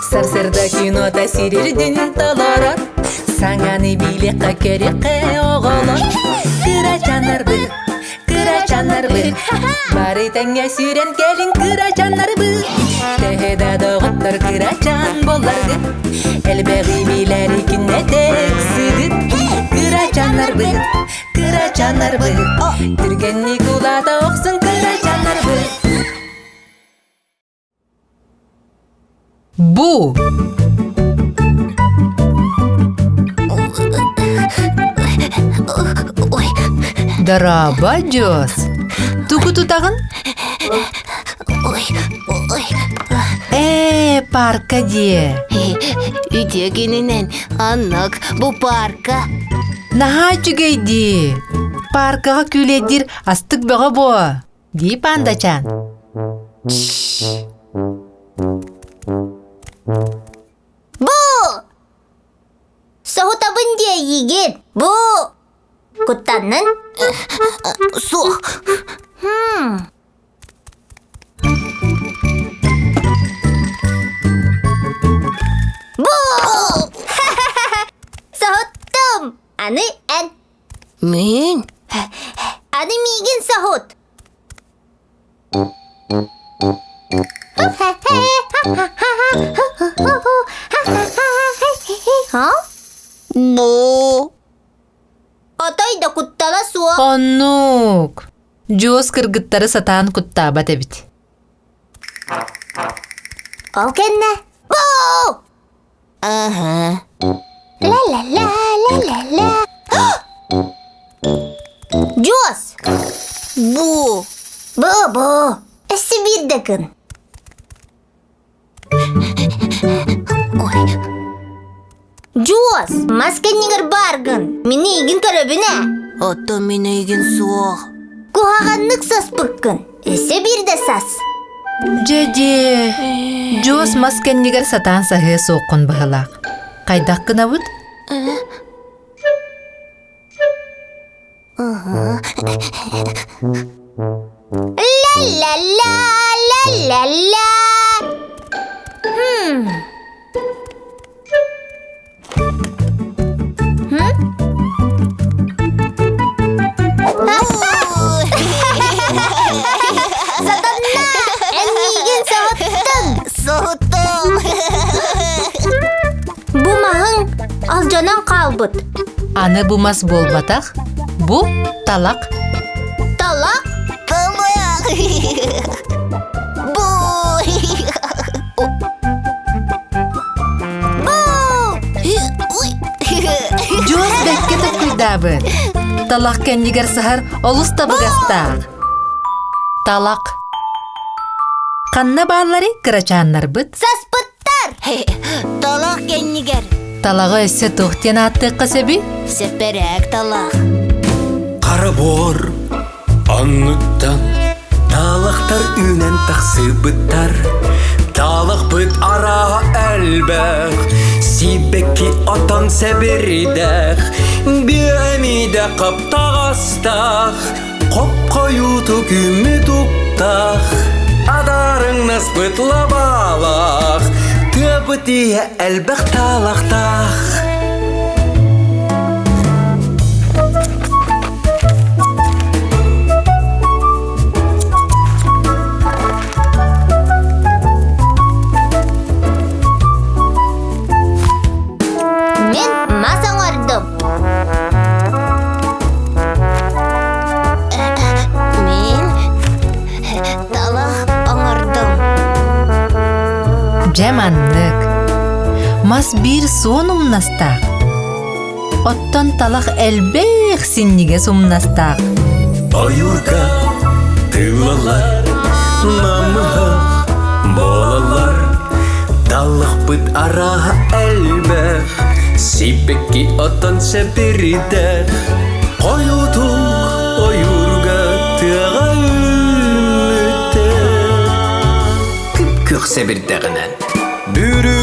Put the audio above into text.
Сарсырда кино тәсирирден таларар, саңаны билеққа кереққа оғалар. Кырачанар бір, бары тәңе сүйрен келін кырачанар бір. Тәхеда доғыттар кырачан боларды, әлбәғи биләри күнне тәксідір. Кырачанар бір, түрген Никулата оқсын кырачанар бір. Бу Дараба жос. Туку тутағын? Парка де. Үтегенінен аннық бұ парка. Наға жүгейді. Паркаға күледдір астық бұға бұ. Дейп андачан. Бұ! Сағытабын де егет. Бұ! Құттанның? Соқ. Бұ! Сағыттым. Аны ән. Мен? Аны мейген сағыт. Бұ! Атай да құттала суа. Оннук. Жос кыргыттары сатаан құттаба дәбіт. Ол кәнне? Бұ! Ла. Жос! Бұ! Бұ! Әсі бірдікін. Жос! Маскеннігір баргын. Мені егін көрөбіне. Ото мені егін суық. Куғағанлық сас бұққын. Әсі бірді сас. Жеде. Жос маскеннигер сатаан сахы соққын бұғылақ. Қайдақ қына бұд? Ла-ла-ла-ла-ла-ла. Сатанна! Әнмейген сағыттың! Соғыттың! Бұ мағың алжанан қалбыд. Аны бұмас болбатақ. Бұ талақ. Талақ? Талақ! Бұ! Жос бәкке тұп күйдабы. Талақ кәннигер сахар олыс табығастақ. Талақ. Қанна бағалары кырачаннар бұд? Саспыттар! Талақ кәннигер. Талағы өсі тұқтен атты қысыбы? Сәпәрәк талақ. Қара бор аннуттан талақтар үнен тақсы бұттар. Талақ бұд араға әлбәқ, сибекки атан сәбірдәқ. Бәмейді қап тағастақ, қоп қойуты күмі тұқтақ. Адарыңнас бұтла балақ, төбітіе әлбәқ талақтақ. Мен мас аңардым. Мен талақ аңардым. Жаманлык. Мас бір сонумнастақ. Оттан талақ әлбәқ синниге сумнастақ. Аюрга тылалар, намыға болалар. Талақ бұд араға әлбәқ, сибекки атан сәбірдәқ. Қойутук ойурга тыға үміттәқ. Күп-күк сәбірдәғінен. Бүрі